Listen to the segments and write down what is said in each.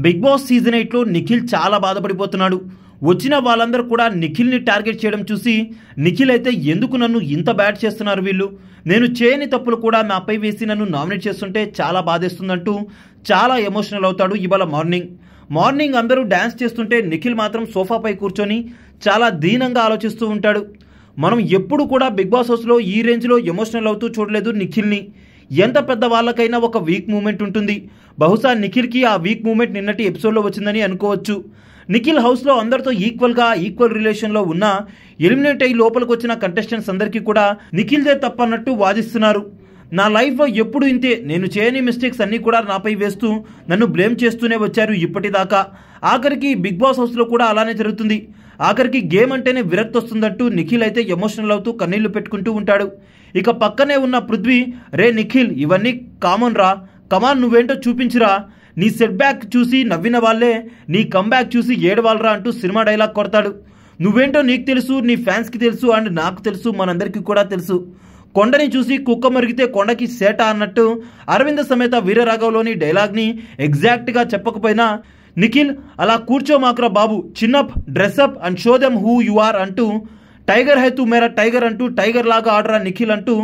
Big boss season 8లో Nikhil చాలా బాధపడిపోతున్నాడు. వచ్చిన వాళ్ళందరూ కూడా నిఖిల్ని టార్గెట్ చేయడం చూసి నిఖిల్ అయితే ఎందుకు నన్ను ఇంత బ్యాడ్ చేస్తున్నారు వీళ్ళు, నేను చేయని తప్పులు కూడా నాపై వేసి నన్ను నామినేట్ చేస్తుంటే చాలా బాధేస్తుందంటూ చాలా ఎమోషనల్ అవుతాడు. ఇవాళ మార్నింగ్ అందరూ డ్యాన్స్ చేస్తుంటే నిఖిల్ మాత్రం సోఫాపై కూర్చొని చాలా దీనంగా ఆలోచిస్తూ ఉంటాడు. మనం ఎప్పుడు కూడా బిగ్ బాస్ హౌస్లో ఈ రేంజ్లో ఎమోషనల్ అవుతూ చూడలేదు నిఖిల్ని. ఎంత పెద్ద వాళ్ళకైనా ఒక వీక్ మూమెంట్ ఉంటుంది. బహుశా నిఖిల్కి ఆ వీక్ మూమెంట్ నిన్నటి ఎపిసోడ్లో వచ్చిందని అనుకోవచ్చు. నిఖిల్ హౌస్లో అందరితో ఈక్వల్ రిలేషన్లో ఉన్న ఎలిమినేట్ అయ్యి లోపలికి వచ్చిన కంటెస్టెంట్స్ అందరికీ కూడా నిఖిల్దే తప్పన్నట్టు వాదిస్తున్నారు. నా లైఫ్లో ఎప్పుడు ఇంతే, నేను చేయని మిస్టేక్స్ అన్నీ కూడా నాపై వేస్తూ నన్ను బ్లేమ్ చేస్తూనే వచ్చారు ఇప్పటిదాకా. ఆఖరికి బిగ్ బాస్ హౌస్లో కూడా అలానే జరుగుతుంది. ఆఖరికి గేమ్ అంటేనే విరక్తి వస్తుందంటూ నిఖిల్ అయితే ఎమోషనల్ అవుతూ కన్నీళ్లు పెట్టుకుంటూ ఉంటాడు. ఇక పక్కనే ఉన్న పృథ్వీ, రే నిఖిల్ ఇవన్నీ కామన్ రా, కమాన్ నువ్వేంటో చూపించురా, నీ సెట్ బ్యాక్ చూసి నవ్విన వాళ్ళే నీ కమ్బ్యాక్ చూసి ఏడవాలరా అంటూ సినిమా డైలాగ్ కొడతాడు. నువ్వేంటో నీకు తెలుసు, నీ ఫ్యాన్స్కి తెలుసు, అండ్ నాకు తెలుసు, మనందరికీ కూడా తెలుసు. కొండని చూసి కుక్క మరిగితే కొండకి సేట అన్నట్టు అరవింద సమేత వీరరాఘవలోని డైలాగ్ని ఎగ్జాక్ట్గా చెప్పకపోయినా నిఖిల్ అలా కూర్చోమాకురా బాబు, chin up dress up and show them who you are అంటూ టైగర్ హై తూ మేరా టైగర్ అంటూ టైగర్ లాగా ఆడరా నిఖిల్ అంటూ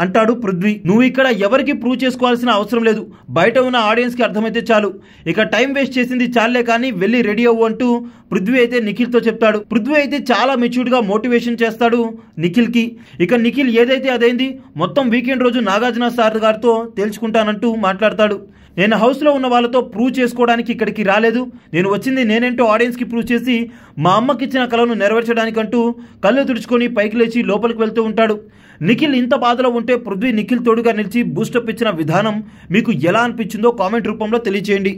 అంటాడు పృథ్వీ. నువ్వు ఇక్కడ ఎవరికి ప్రూవ్ చేసుకోవాల్సిన అవసరం లేదు, బయట ఉన్న ఆడియన్స్కి అర్థమైతే చాలు. ఇక టైం వేస్ట్ చేసింది చాలే కానీ వెళ్ళి రెడీ అవ్వు అంటూ పృథ్వీ అయితే నిఖిల్తో చెప్తాడు. పృథ్వీ అయితే చాలా మెచ్యూర్డ్గా మోటివేషన్ చేస్తాడు నిఖిల్కి. ఇక నిఖిల్ ఏదైతే అదైంది, మొత్తం వీకెండ్ రోజు నాగార్జున సార్ గారితో తేల్చుకుంటానంటూ మాట్లాడతాడు. నేను హౌస్లో ఉన్న వాళ్ళతో ప్రూవ్ చేసుకోవడానికి ఇక్కడికి రాలేదు, నేను వచ్చింది నేనేంటో ఆడియన్స్కి ప్రూవ్ చేసి మా అమ్మకి ఇచ్చిన కలను నెరవేర్చడానికంటూ కళ్ళు తుడుచుకొని పైకి లేచి లోపలికి వెళ్తూ ఉంటాడు. నిఖిల్ ఇంత బాధలో ఉంటే పృథ్వీ నిఖిల్ తోడుగా నిలిచి బూస్టప్ ఇచ్చిన విధానం మీకు ఎలా అనిపించిందో కామెంట్ రూపంలో తెలియజేయండి.